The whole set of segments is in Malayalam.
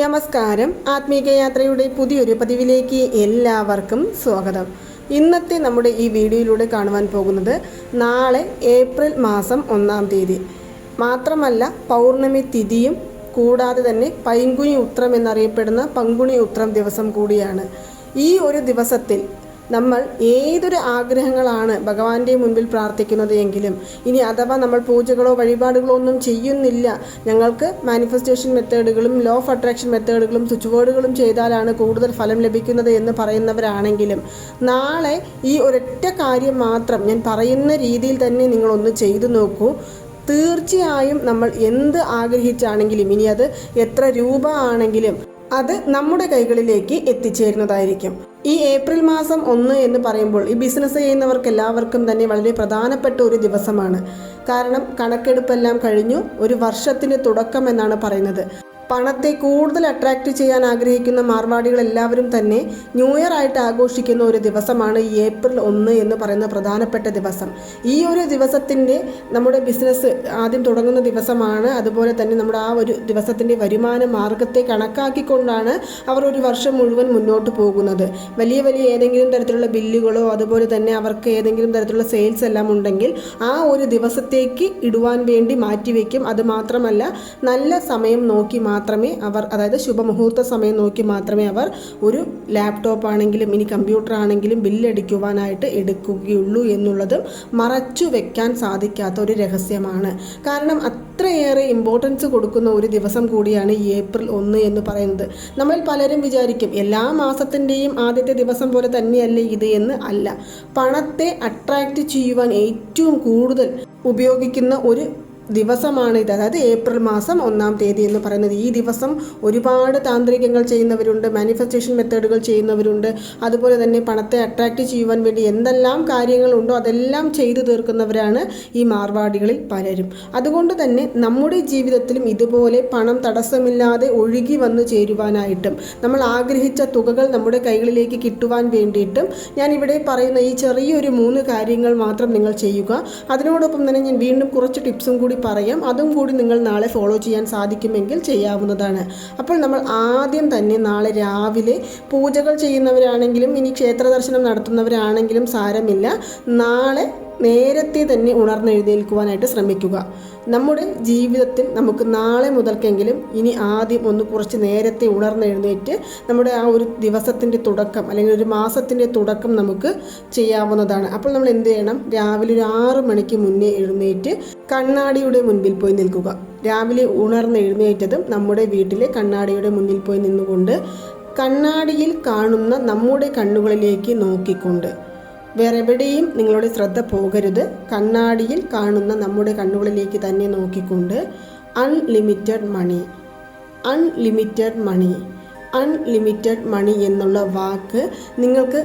നമസ്കാരം. ആത്മീക യാത്രയുടെ പുതിയൊരു പതിവിലേക്ക് എല്ലാവർക്കും സ്വാഗതം. ഇന്നത്തെ നമ്മുടെ ഈ വീഡിയോയിലൂടെ കാണുവാൻ പോകുന്നത് നാളെ ഏപ്രിൽ മാസം 1-ാം തീയതി മാത്രമല്ല പൗർണമി തിഥിയും കൂടാതെ തന്നെ പൈങ്കുനി ഉത്രം എന്നറിയപ്പെടുന്ന പങ്കുണി ഉത്രം ദിവസം കൂടിയാണ്. ഈ ഒരു ദിവസത്തിൽ നമ്മൾ ഏതൊരു ആഗ്രഹങ്ങളാണ് ഭഗവാന്റെ മുൻപിൽ പ്രാർത്ഥിക്കുന്നത് എങ്കിലും ഇനി അഥവാ നമ്മൾ പൂജകളോ വഴിപാടുകളോ ഒന്നും ചെയ്യുന്നില്ല, ഞങ്ങൾക്ക് മാനിഫെസ്റ്റേഷൻ മെത്തേഡുകളും ലോ ഓഫ് അട്രാക്ഷൻ മെത്തേഡുകളും സ്വിച്ച് ബോർഡുകളും ചെയ്താലാണ് കൂടുതൽ ഫലം ലഭിക്കുന്നത് എന്ന് പറയുന്നവരാണെങ്കിലും നാളെ ഈ ഒരൊറ്റ കാര്യം മാത്രം ഞാൻ പറയുന്ന രീതിയിൽ തന്നെ നിങ്ങളൊന്ന് ചെയ്തു നോക്കൂ. തീർച്ചയായും നമ്മൾ എന്ത് ആഗ്രഹിച്ചാണെങ്കിലും ഇനി അത് എത്ര രൂപ ആണെങ്കിലും അത് നമ്മുടെ കൈകളിലേക്ക് എത്തിച്ചേരുന്നതായിരിക്കും. ഈ ഏപ്രിൽ മാസം 1 എന്ന് പറയുമ്പോൾ ഈ ബിസിനസ് ചെയ്യുന്നവർക്ക് എല്ലാവർക്കും തന്നെ വളരെ പ്രധാനപ്പെട്ട ഒരു ദിവസമാണ്. കാരണം കണക്കെടുപ്പെല്ലാം കഴിഞ്ഞു, ഒരു വർഷത്തിൻ്റെ തുടക്കം എന്നാണ് പറയുന്നത്. പണത്തെ കൂടുതൽ അട്രാക്റ്റ് ചെയ്യാൻ ആഗ്രഹിക്കുന്ന മാർവാടികൾ എല്ലാവരും തന്നെ ന്യൂ ഇയർ ആയിട്ട് ആഘോഷിക്കുന്ന ഒരു ദിവസമാണ് ഈ ഏപ്രിൽ 1 എന്ന് പറയുന്ന പ്രധാനപ്പെട്ട ദിവസം. ഈ ഒരു ദിവസത്തിൻ്റെ നമ്മുടെ ബിസിനസ് ആദ്യം തുടങ്ങുന്ന ദിവസമാണ്. അതുപോലെ തന്നെ നമ്മുടെ ആ ഒരു ദിവസത്തിൻ്റെ വരുമാന മാർഗത്തെ കണക്കാക്കിക്കൊണ്ടാണ് അവർ ഒരു വർഷം മുഴുവൻ മുന്നോട്ട് പോകുന്നത്. വലിയ വലിയ ഏതെങ്കിലും തരത്തിലുള്ള ബില്ലുകളോ അതുപോലെ തന്നെ അവർക്ക് ഏതെങ്കിലും തരത്തിലുള്ള സെയിൽസ് എല്ലാം ഉണ്ടെങ്കിൽ ആ ഒരു ദിവസത്തേക്ക് ഇടുവാൻ വേണ്ടി മാറ്റിവെക്കും. അതുമാത്രമല്ല നല്ല സമയം നോക്കി മാത്രമേ അവർ, അതായത് ശുഭമുഹൂർത്ത സമയം നോക്കി മാത്രമേ അവർ ഒരു ലാപ്ടോപ്പ് ആണെങ്കിലും ഇനി കമ്പ്യൂട്ടർ ആണെങ്കിലും ബില്ലടിക്കുവാനായിട്ട് എടുക്കുകയുള്ളൂ എന്നുള്ളതും മറച്ചു വെക്കാൻ സാധിക്കാത്ത ഒരു രഹസ്യമാണ്. കാരണം അത്രയേറെ ഇമ്പോർട്ടൻസ് കൊടുക്കുന്ന ഒരു ദിവസം കൂടിയാണ് ഈ ഏപ്രിൽ 1 എന്ന് പറയുന്നത്. നമ്മൾ പലരും വിചാരിക്കും എല്ലാ മാസത്തിൻ്റെയും ആദ്യത്തെ ദിവസം പോലെ തന്നെയല്ലേ ഇത് എന്ന്. അല്ല, പണത്തെ അട്രാക്റ്റ് ചെയ്യുവാൻ ഏറ്റവും കൂടുതൽ ഉപയോഗിക്കുന്ന ഒരു ദിവസമാണിത്. അതായത് ഏപ്രിൽ മാസം 1-ാം തീയതി എന്ന് പറയുന്നത്. ഈ ദിവസം ഒരുപാട് താന്ത്രികങ്ങൾ ചെയ്യുന്നവരുണ്ട്, മാനിഫെസ്റ്റേഷൻ മെത്തേഡുകൾ ചെയ്യുന്നവരുണ്ട്. അതുപോലെ തന്നെ പണത്തെ അട്രാക്റ്റ് ചെയ്യുവാൻ വേണ്ടി എന്തെല്ലാം കാര്യങ്ങളുണ്ടോ അതെല്ലാം ചെയ്തു തീർക്കുന്നവരാണ് ഈ മാർവാടികളിൽ പലരും. അതുകൊണ്ട് തന്നെ നമ്മുടെ ജീവിതത്തിലും ഇതുപോലെ പണം തടസ്സമില്ലാതെ ഒഴുകി വന്നു ചേരുവാനായിട്ടും നമ്മൾ ആഗ്രഹിച്ച തുകകൾ നമ്മുടെ കൈകളിലേക്ക് കിട്ടുവാൻ വേണ്ടിയിട്ടും ഞാൻ ഇവിടെ പറയുന്ന ഈ ചെറിയൊരു 3 കാര്യങ്ങൾ മാത്രം നിങ്ങൾ ചെയ്യുക. അതിനോടൊപ്പം തന്നെ ഞാൻ വീണ്ടും കുറച്ച് ടിപ്സും കൂടി പറയാം. അതും കൂടി നിങ്ങൾ നാളെ ഫോളോ ചെയ്യാൻ സാധിക്കുമെങ്കിൽ ചെയ്യാവുന്നതാണ്. അപ്പോൾ നമ്മൾ ആദ്യം തന്നെ നാളെ രാവിലെ പൂജകൾ ചെയ്യുന്നവരാണെങ്കിലും ഇനി ക്ഷേത്ര ദർശനം നടത്തുന്നവരാണെങ്കിലും സാരമില്ല, നാളെ നേരത്തെ തന്നെ ഉണർന്നെഴുന്നേൽക്കുവാനായിട്ട് ശ്രമിക്കുക. നമ്മുടെ ജീവിതത്തിൽ നമുക്ക് നാളെ മുതൽക്കെങ്കിലും ഇനി ആദ്യം ഒന്ന് കുറച്ച് നേരത്തെ ഉണർന്നെഴുന്നേറ്റ് നമ്മുടെ ആ ഒരു ദിവസത്തിൻ്റെ തുടക്കം അല്ലെങ്കിൽ ഒരു മാസത്തിൻ്റെ തുടക്കം നമുക്ക് ചെയ്യാവുന്നതാണ്. അപ്പോൾ നമ്മൾ എന്ത് ചെയ്യണം? രാവിലെ ഒരു 6 മണിക്ക് മുന്നേ എഴുന്നേറ്റ് കണ്ണാടിയുടെ മുൻപിൽ പോയി നിൽക്കുക. രാവിലെ ഉണർന്നെഴുന്നേറ്റതും നമ്മുടെ വീട്ടിലെ കണ്ണാടിയുടെ മുന്നിൽ പോയി നിന്നുകൊണ്ട് കണ്ണാടിയിൽ കാണുന്ന നമ്മുടെ കണ്ണുകളിലേക്ക് നോക്കിക്കൊണ്ട്, വേറെ എവിടെയും നിങ്ങളുടെ ശ്രദ്ധ പോകരുത്, കണ്ണാടിയിൽ കാണുന്ന നമ്മുടെ കണ്ണുകളിലേക്ക് തന്നെ നോക്കിക്കൊണ്ട് അൺലിമിറ്റഡ് മണി, അൺലിമിറ്റഡ് മണി, അൺലിമിറ്റഡ് മണി എന്നുള്ള വാക്ക് നിങ്ങൾക്ക്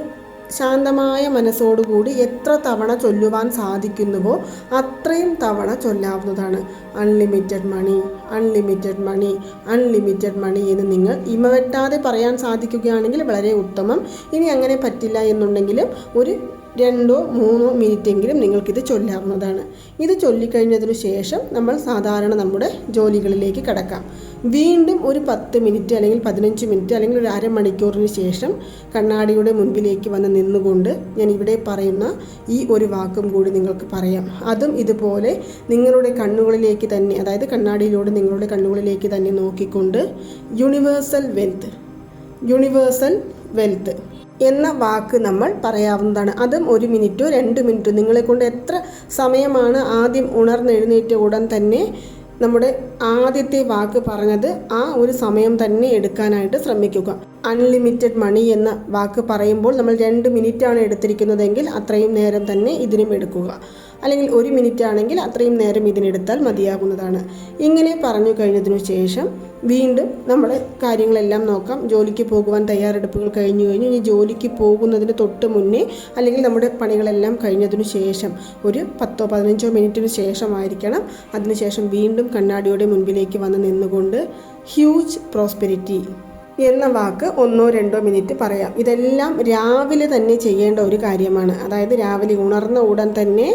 ശാന്തമായ മനസ്സോടുകൂടി എത്ര തവണ ചൊല്ലുവാൻ സാധിക്കുന്നുവോ അത്രയും തവണ ചൊല്ലാവുന്നതാണ്. അൺലിമിറ്റഡ് മണി, അൺലിമിറ്റഡ് മണി, അൺലിമിറ്റഡ് മണി എന്ന് നിങ്ങൾ ഇമവെട്ടാതെ പറയാൻ സാധിക്കുകയാണെങ്കിൽ വളരെ ഉത്തമം. ഇനി അങ്ങനെ പറ്റില്ല എന്നുണ്ടെങ്കിലും ഒരു 2-3 മിനിറ്റെങ്കിലും നിങ്ങൾക്കിത് ചൊല്ലാവുന്നതാണ്. ഇത് ചൊല്ലിക്കഴിഞ്ഞതിനു ശേഷം നമ്മൾ സാധാരണ നമ്മുടെ ജോലികളിലേക്ക് കടക്കാം. വീണ്ടും ഒരു 10 മിനിറ്റ് അല്ലെങ്കിൽ 15 മിനിറ്റ് അല്ലെങ്കിൽ ഒരു അരമണിക്കൂറിന് ശേഷം കണ്ണാടിയുടെ മുൻപിലേക്ക് വന്ന് നിന്നുകൊണ്ട് ഞാൻ ഇവിടെ പറയുന്ന ഈ ഒരു വാക്കും കൂടി നിങ്ങൾക്ക് പറയാം. അതും ഇതുപോലെ നിങ്ങളുടെ കണ്ണുകളിലേക്ക് തന്നെ, അതായത് കണ്ണാടിയിലൂടെ നിങ്ങളുടെ കണ്ണുകളിലേക്ക് തന്നെ നോക്കിക്കൊണ്ട് യൂണിവേഴ്സൽ വെൽത്ത്, യൂണിവേഴ്സൽ വെൽത്ത് എന്ന വാക്ക് നമ്മൾ പറയാവുന്നതാണ്. അതും 1 മിനിറ്റോ 2 മിനിറ്റോ നിങ്ങളെക്കൊണ്ട് എത്ര സമയമാണ് ആദ്യം ഉണർന്നെഴുന്നേറ്റ ഉടൻ തന്നെ നമ്മുടെ ആദ്യത്തെ വാക്ക് പറഞ്ഞത് ആ ഒരു സമയം തന്നെ എടുക്കാനായിട്ട് ശ്രമിക്കുക. അൺലിമിറ്റഡ് മണി എന്ന വാക്ക് പറയുമ്പോൾ നമ്മൾ 2 മിനിറ്റാണ് എടുത്തിരിക്കുന്നതെങ്കിൽ അത്രയും നേരം തന്നെ ഇതിനും എടുക്കുക. അല്ലെങ്കിൽ 1 മിനിറ്റ് ആണെങ്കിൽ അത്രയും നേരം ഇതിനെടുത്താൽ മതിയാകുന്നതാണ്. ഇങ്ങനെ പറഞ്ഞു കഴിഞ്ഞതിനു ശേഷം വീണ്ടും നമ്മുടെ കാര്യങ്ങളെല്ലാം നോക്കാം. ജോലിക്ക് പോകുവാൻ തയ്യാറെടുപ്പുകൾ കഴിഞ്ഞു. ഇനി ജോലിക്ക് പോകുന്നതിന് തൊട്ട് മുന്നേ അല്ലെങ്കിൽ നമ്മുടെ പണികളെല്ലാം കഴിഞ്ഞതിനു ശേഷം ഒരു 10-15 മിനിറ്റിന് ശേഷമായിരിക്കണം. അതിനുശേഷം വീണ്ടും കണ്ണാടിയുടെ മുൻപിലേക്ക് വന്ന് നിന്നുകൊണ്ട് ഹ്യൂജ് പ്രോസ്പെരിറ്റി, എന്ന വാക്ക് 1-2 മിനിറ്റ് പറയാം. ഇതെല്ലാം രാവിലെ തന്നെ ചെയ്യേണ്ട ഒരു കാര്യമാണ്. അതായത് രാവിലെ ഉണർന്ന ഉടൻ തന്നെ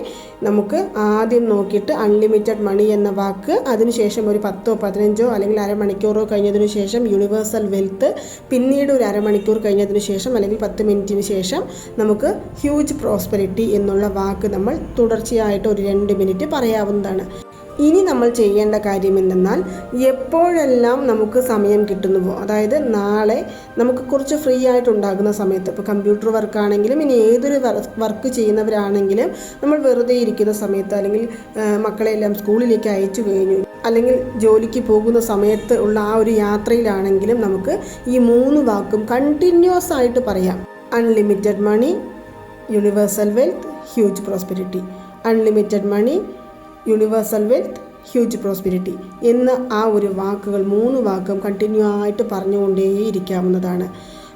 നമുക്ക് ആദ്യം നോക്കിയിട്ട് അൺലിമിറ്റഡ് മണി എന്ന വാക്ക്, അതിനുശേഷം ഒരു 10-15 അല്ലെങ്കിൽ അരമണിക്കൂറോ കഴിഞ്ഞതിനു ശേഷം യൂണിവേഴ്സൽ വെൽത്ത്, പിന്നീട് ഒരു അരമണിക്കൂർ കഴിഞ്ഞതിനു ശേഷം അല്ലെങ്കിൽ 10 മിനിറ്റിന് ശേഷം നമുക്ക് ഹ്യൂജ് പ്രോസ്പെരിറ്റി എന്നുള്ള വാക്ക് നമ്മൾ തുടർച്ചയായിട്ട് ഒരു 2 മിനിറ്റ് പറയാവുന്നതാണ്. ഇനി നമ്മൾ ചെയ്യേണ്ട കാര്യം എന്തെന്നാൽ, എപ്പോഴെല്ലാം നമുക്ക് സമയം കിട്ടുന്നുവോ, അതായത് നാളെ നമുക്ക് കുറച്ച് ഫ്രീ ആയിട്ടുണ്ടാകുന്ന സമയത്ത്, ഇപ്പോൾ കമ്പ്യൂട്ടർ വർക്കാണെങ്കിലും ഇനി ഏതൊരു വർക്ക് ചെയ്യുന്നവരാണെങ്കിലും നമ്മൾ വെറുതെ ഇരിക്കുന്ന സമയത്ത്, അല്ലെങ്കിൽ മക്കളെല്ലാം സ്കൂളിലേക്ക് അയച്ചു കഴിഞ്ഞു, അല്ലെങ്കിൽ ജോലിക്ക് പോകുന്ന സമയത്ത് ഉള്ള ആ ഒരു യാത്രയിലാണെങ്കിലും നമുക്ക് ഈ 3 വാക്കും കണ്ടിന്യൂസ് ആയിട്ട് പറയാം. Unlimited money, universal wealth, huge prosperity. Unlimited money, universal wealth, huge prosperity എന്ന ആ ഒരു വാക്കുകൾ 3 വാക്കും കണ്ടിന്യൂ ആയിട്ട് പറഞ്ഞുകൊണ്ടേയിരിക്കാവുന്നതാണ്.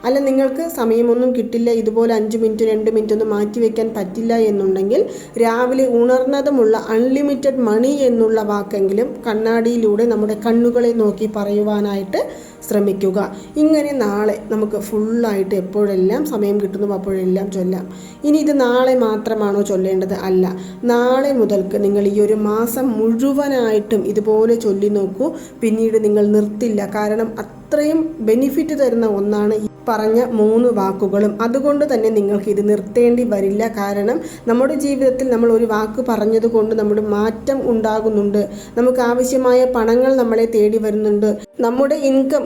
അല്ല, നിങ്ങൾക്ക് സമയമൊന്നും കിട്ടില്ല, ഇതുപോലെ 5 മിനിറ്റ് 2 മിനിറ്റ് ഒന്നും മാറ്റിവെക്കാൻ പറ്റില്ല എന്നുണ്ടെങ്കിൽ രാവിലെ ഉണർന്നതുമുള്ള അൺലിമിറ്റഡ് മണി എന്നുള്ള വാക്കെങ്കിലും കണ്ണാടിയിലൂടെ നമ്മുടെ കണ്ണുകളെ നോക്കി പറയുവാനായിട്ട് ശ്രമിക്കുക. ഇങ്ങനെ നാളെ നമുക്ക് ഫുള്ളായിട്ട് എപ്പോഴെല്ലാം സമയം കിട്ടുന്നു അപ്പോഴെല്ലാം ചൊല്ലാം. ഇനി ഇത് നാളെ മാത്രമാണോ ചൊല്ലേണ്ടത്? അല്ല, നാളെ മുതൽക്ക് നിങ്ങൾ ഈ ഒരു മാസം മുഴുവനായിട്ടും ഇതുപോലെ ചൊല്ലി നോക്കൂ. പിന്നീട് നിങ്ങൾ നിർത്തില്ല. കാരണം അത്രയും ബെനിഫിറ്റ് തരുന്ന ഒന്നാണ് ഈ പറഞ്ഞ 3 വാക്കുകളും. അതുകൊണ്ട് തന്നെ നിങ്ങൾക്ക് ഇത് നിർത്തേണ്ടി വരില്ല. കാരണം നമ്മുടെ ജീവിതത്തിൽ നമ്മൾ ഒരു വാക്ക് പറഞ്ഞതുകൊണ്ട് നമ്മുടെ മാറ്റം ഉണ്ടാകുന്നുണ്ട്. നമുക്ക് ആവശ്യമായ പണങ്ങൾ നമ്മളെ തേടി വരുന്നുണ്ട്. നമ്മുടെ ഇൻകം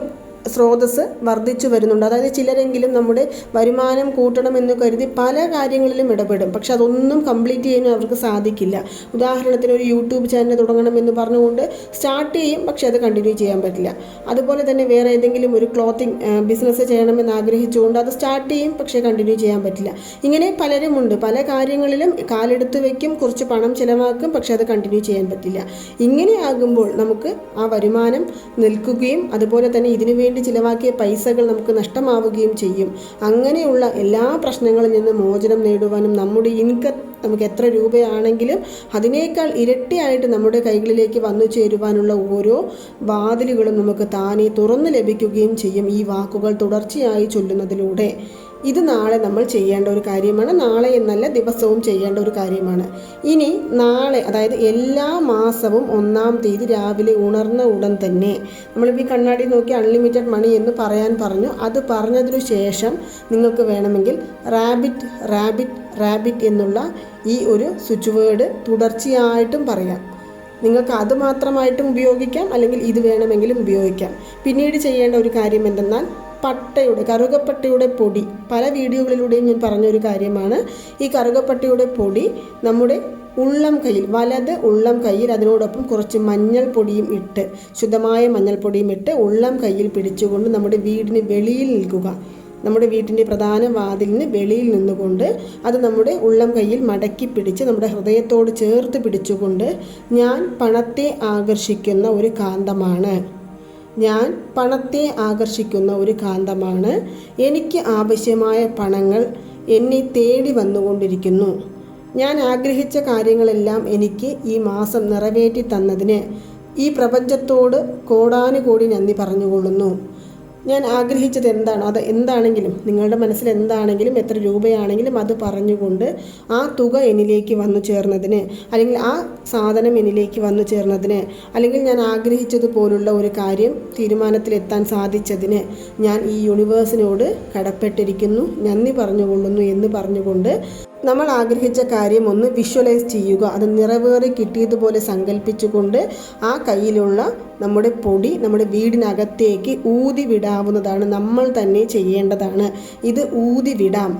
സ്രോതസ് വർദ്ധിച്ചു വരുന്നുണ്ട്. അതായത് ചിലരെങ്കിലും നമ്മുടെ വരുമാനം കൂട്ടണമെന്ന് കരുതി പല കാര്യങ്ങളിലും ഇടപെടും. പക്ഷെ അതൊന്നും കംപ്ലീറ്റ് ചെയ്യാൻ അവർക്ക് സാധിക്കില്ല. ഉദാഹരണത്തിന് ഒരു യൂട്യൂബ് ചാനൽ തുടങ്ങണമെന്ന് പറഞ്ഞുകൊണ്ട് സ്റ്റാർട്ട് ചെയ്യും, പക്ഷെ അത് കണ്ടിന്യൂ ചെയ്യാൻ പറ്റില്ല. അതുപോലെ തന്നെ വേറെ ഏതെങ്കിലും ഒരു ക്ലോത്തിങ് ബിസിനസ് ചെയ്യണമെന്ന് ആഗ്രഹിച്ചുകൊണ്ട് അത് സ്റ്റാർട്ട് ചെയ്യും, പക്ഷേ കണ്ടിന്യൂ ചെയ്യാൻ പറ്റില്ല. ഇങ്ങനെ പലരുമുണ്ട്. പല കാര്യങ്ങളിലും കാലെടുത്ത് വയ്ക്കും, കുറച്ച് പണം ചിലവാക്കും, പക്ഷെ അത് കണ്ടിന്യൂ ചെയ്യാൻ പറ്റില്ല. ഇങ്ങനെയാകുമ്പോൾ നമുക്ക് ആ വരുമാനം നിൽക്കുകയും അതുപോലെ തന്നെ ഇതിനു വേണ്ടി ചിലവാക്കിയ പൈസകൾ നമുക്ക് നഷ്ടമാവുകയും ചെയ്യും. അങ്ങനെയുള്ള എല്ലാ പ്രശ്നങ്ങളിൽ നിന്ന് മോചനം നേടുവാനും നമ്മുടെ ഇൻകം നമുക്ക് എത്ര രൂപയാണെങ്കിലും അതിനേക്കാൾ ഇരട്ടിയായിട്ട് നമ്മുടെ കൈകളിലേക്ക് വന്നു ചേരുവാനുള്ള ഓരോ വാതിലുകളും നമുക്ക് താനേ തുറന്നു ലഭിക്കുകയും ചെയ്യും ഈ വാക്കുകൾ തുടർച്ചയായി ചൊല്ലുന്നതിലൂടെ. ഇത് നാളെ നമ്മൾ ചെയ്യേണ്ട ഒരു കാര്യമാണ്. നാളെ എന്നല്ല, ദിവസവും ചെയ്യേണ്ട ഒരു കാര്യമാണ്. ഇനി നാളെ, അതായത് എല്ലാ മാസവും 1-ാം തീയതി രാവിലെ ഉണർന്ന ഉടൻ തന്നെ നമ്മളിപ്പോൾ ഈ കണ്ണാടി നോക്കി അൺലിമിറ്റഡ് മണി എന്ന് പറയാൻ പറഞ്ഞു. അത് പറഞ്ഞതിനു ശേഷം നിങ്ങൾക്ക് വേണമെങ്കിൽ റാബിറ്റ് റാബിറ്റ് റാബിറ്റ് എന്നുള്ള ഈ ഒരു സ്വിച്ച് വേർഡ് തുടർച്ചയായിട്ടും പറയാം. നിങ്ങൾക്ക് അത് മാത്രമായിട്ടും ഉപയോഗിക്കാം, അല്ലെങ്കിൽ ഇത് വേണമെങ്കിലും ഉപയോഗിക്കാം. പിന്നീട് ചെയ്യേണ്ട ഒരു കാര്യം എന്തെന്നാൽ, കറുകപ്പട്ടയുടെ പൊടി, പല വീഡിയോകളിലൂടെയും ഞാൻ പറഞ്ഞൊരു കാര്യമാണ്. ഈ കറുകപ്പട്ടയുടെ പൊടി നമ്മുടെ ഉള്ളം കയ്യിൽ, വലത് ഉള്ളം കയ്യിൽ, അതിനോടൊപ്പം കുറച്ച് മഞ്ഞൾപ്പൊടിയും ഇട്ട്, ശുദ്ധമായ മഞ്ഞൾപ്പൊടിയും ഇട്ട് ഉള്ളം കയ്യിൽ പിടിച്ചുകൊണ്ട് നമ്മുടെ വീടിന് വെളിയിൽ നിൽക്കുക. നമ്മുടെ വീട്ടിൻ്റെ പ്രധാന വാതിലിന് വെളിയിൽ നിന്നുകൊണ്ട് അത് നമ്മുടെ ഉള്ളം കയ്യിൽ മടക്കി പിടിച്ച് നമ്മുടെ ഹൃദയത്തോട് ചേർത്ത് പിടിച്ചുകൊണ്ട്, ഞാൻ പണത്തെ ആകർഷിക്കുന്ന ഒരു കാന്തമാണ്, ഞാൻ പണത്തെ ആകർഷിക്കുന്ന ഒരു കാന്തമാണ്, എനിക്ക് ആവശ്യമായ പണങ്ങൾ എന്നെ തേടി വന്നുകൊണ്ടിരിക്കുന്നു, ഞാൻ ആഗ്രഹിച്ച കാര്യങ്ങളെല്ലാം എനിക്ക് ഈ മാസം നിറവേറ്റി തന്നതിന് ഈ പ്രപഞ്ചത്തോട് കോടാനുകോടി നന്ദി പറഞ്ഞുകൊള്ളുന്നു. ഞാൻ ആഗ്രഹിച്ചത് എന്താണോ അത് എന്താണെങ്കിലും, നിങ്ങളുടെ മനസ്സിൽ എന്താണെങ്കിലും, എത്ര രൂപയാണെങ്കിലും അത് പറഞ്ഞുകൊണ്ട് ആ തുക എന്നിലേക്ക് വന്നു ചേർന്നതിന്, അല്ലെങ്കിൽ ആ സാധനം എന്നിലേക്ക് വന്നു ചേർന്നതിന്, അല്ലെങ്കിൽ ഞാൻ ആഗ്രഹിച്ചതുപോലുള്ള ഒരു കാര്യം തീരുമാനത്തിലെത്താൻ സാധിച്ചതിന് ഞാൻ ഈ യൂണിവേഴ്സിനോട് കടപ്പെട്ടിരിക്കുന്നു, നന്ദി പറഞ്ഞുകൊള്ളുന്നു എന്ന് പറഞ്ഞുകൊണ്ട് നമ്മൾ ആഗ്രഹിച്ച കാര്യം ഒന്ന് വിഷ്വലൈസ് ചെയ്യുക. അത് നിറവേറി കിട്ടിയതുപോലെ സങ്കല്പിച്ചുകൊണ്ട് ആ കയ്യിലുള്ള നമ്മുടെ പൊടി നമ്മുടെ വീടിനകത്തേക്ക് ഊതി വിടാവുന്നതാണ്. നമ്മൾ തന്നെ ചെയ്യേണ്ടതാണ്. ഇത് ഊതി വിടാം.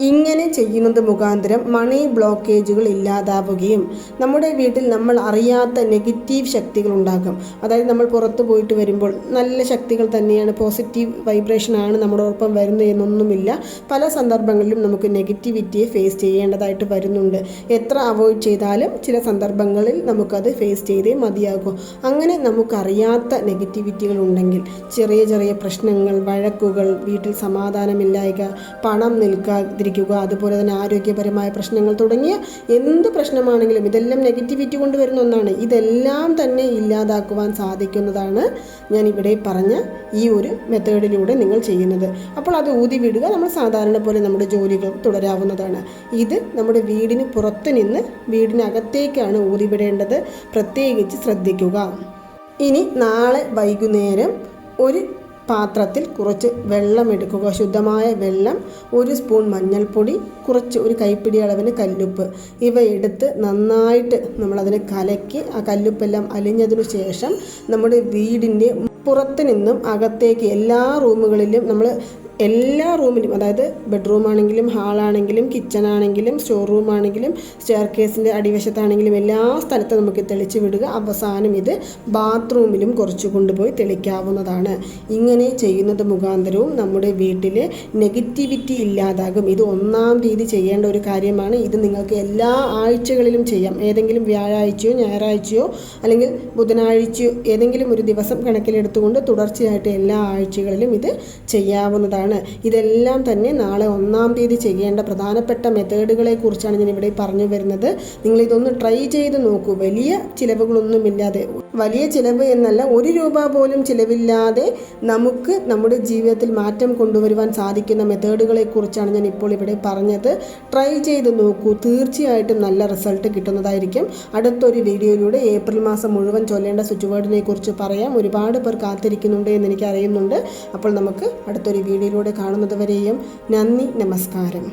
ഇങ്ങനെ ചെയ്യുന്നത് മുഖാന്തരം മണി ബ്ലോക്കേജുകൾ ഇല്ലാതാവുകയും നമ്മുടെ വീട്ടിൽ നമ്മൾ അറിയാത്ത നെഗറ്റീവ് ശക്തികൾ ഉണ്ടാകും. അതായത് നമ്മൾ പുറത്തു പോയിട്ട് വരുമ്പോൾ നല്ല ശക്തികൾ തന്നെയാണ്, പോസിറ്റീവ് വൈബ്രേഷനാണ് നമ്മളോടൊപ്പം വരുന്നത് എന്നൊന്നുമില്ല. പല സന്ദർഭങ്ങളിലും നമുക്ക് നെഗറ്റിവിറ്റിയെ ഫേസ് ചെയ്യേണ്ടതായിട്ട് വരുന്നുണ്ട്. എത്ര അവോയ്ഡ് ചെയ്താലും ചില സന്ദർഭങ്ങളിൽ നമുക്കത് ഫേസ് ചെയ്തേ മതിയാകും. അങ്ങനെ നമുക്കറിയാത്ത നെഗറ്റിവിറ്റികൾ ഉണ്ടെങ്കിൽ, ചെറിയ ചെറിയ പ്രശ്നങ്ങൾ, വഴക്കുകൾ, വീട്ടിൽ സമാധാനമില്ലായ്ക, പണം നിൽക്കാതിരിക്കുക, കാത്തിരിക്കുക, അതുപോലെ തന്നെ ആരോഗ്യപരമായ പ്രശ്നങ്ങൾ തുടങ്ങിയ എന്ത് പ്രശ്നമാണെങ്കിലും ഇതെല്ലാം നെഗറ്റിവിറ്റി കൊണ്ടുവരുന്ന ഒന്നാണ്. ഇതെല്ലാം തന്നെ ഇല്ലാതാക്കുവാൻ സാധിക്കുന്നതാണ് ഞാൻ ഇവിടെ പറഞ്ഞ ഈ ഒരു മെത്തേഡിലൂടെ നിങ്ങൾ ചെയ്യുന്നത്. അപ്പോൾ അത് ഊതി വിടുക. നമ്മൾ സാധാരണ പോലെ നമ്മുടെ ജോലികൾ തുടരാവുന്നതാണ്. ഇത് നമ്മുടെ വീടിന് പുറത്ത് നിന്ന് വീടിനകത്തേക്കാണ് ഊതിവിടേണ്ടത്. പ്രത്യേകിച്ച് ശ്രദ്ധിക്കുക. ഇനി നാളെ വൈകുന്നേരം ഒരു പാത്രത്തിൽ കുറച്ച് വെള്ളം എടുക്കുക. ശുദ്ധമായ വെള്ളം, 1 സ്പൂൺ മഞ്ഞൾപ്പൊടി, കുറച്ച് ഒരു കൈപ്പിടി അളവിന് കല്ലുപ്പ്, ഇവ എടുത്ത് നന്നായിട്ട് നമ്മളതിനെ കലക്കി ആ കല്ലുപ്പെല്ലാം അലിഞ്ഞതിനു ശേഷം നമ്മുടെ വീടിൻ്റെ പുറത്ത് നിന്നും അകത്തേക്ക് എല്ലാ റൂമുകളിലും എല്ലാ റൂമിലും, അതായത് ബെഡ്റൂം ആണെങ്കിലും ഹാളാണെങ്കിലും കിച്ചൺ ആണെങ്കിലും സ്റ്റോർ റൂം ആണെങ്കിലും സ്റ്റെയർ കേസിൻ്റെ അടിവശത്താണെങ്കിലും എല്ലാ സ്ഥലത്തും നമുക്ക് തെളിച്ച് വിടുക. അവസാനം ഇത് ബാത്റൂമിലും കുറച്ച് കൊണ്ടുപോയി തെളിക്കാവുന്നതാണ്. ഇങ്ങനെ ചെയ്യുന്നത് മുഖാന്തരവും നമ്മുടെ വീട്ടിലെ നെഗറ്റിവിറ്റി ഇല്ലാതാകും. ഇത് 1-ാം തീയതി ചെയ്യേണ്ട ഒരു കാര്യമാണ്. ഇത് നിങ്ങൾക്ക് എല്ലാ ആഴ്ചകളിലും ചെയ്യാം. ഏതെങ്കിലും വ്യാഴാഴ്ചയോ ഞായറാഴ്ചയോ അല്ലെങ്കിൽ ബുധനാഴ്ചയോ ഏതെങ്കിലും ഒരു ദിവസം കണക്കിലെടുത്തുകൊണ്ട് തുടർച്ചയായിട്ട് എല്ലാ ആഴ്ചകളിലും ഇത് ചെയ്യാവുന്നതാണ്. ഇതെല്ലാം തന്നെ നാളെ 1-ാം തീയതി ചെയ്യേണ്ട പ്രധാനപ്പെട്ട മെത്തേഡുകളെ കുറിച്ചാണ് ഞാൻ ഇവിടെ പറഞ്ഞു വരുന്നത്. നിങ്ങൾ ഇതൊന്ന് ട്രൈ ചെയ്ത് നോക്കൂ. വലിയ ചിലവുകളൊന്നുമില്ലാതെ, വലിയ ചിലവ് എന്നല്ല, 1 രൂപ പോലും ചിലവില്ലാതെ നമുക്ക് നമ്മുടെ ജീവിതത്തിൽ മാറ്റം കൊണ്ടുവരുവാൻ സാധിക്കുന്ന മെത്തേഡുകളെ കുറിച്ചാണ് ഞാൻ ഇപ്പോൾ ഇവിടെ പറഞ്ഞത്. ട്രൈ ചെയ്ത് നോക്കൂ. തീർച്ചയായിട്ടും നല്ല റിസൾട്ട് കിട്ടുന്നതായിരിക്കും. അടുത്തൊരു വീഡിയോയിലൂടെ ഏപ്രിൽ മാസം മുഴുവൻ ചൊല്ലേണ്ട സ്വിച്ച് വേർഡിനെ കുറിച്ച് പറയാം. ഒരുപാട് പേർ കാത്തിരിക്കുന്നുണ്ട് എന്ന് എനിക്ക് അറിയുന്നുണ്ട്. അപ്പോൾ നമുക്ക് അടുത്തൊരു വീഡിയോയിലൂടെ കാണുന്നത് വരെയും നന്ദി, നമസ്കാരം.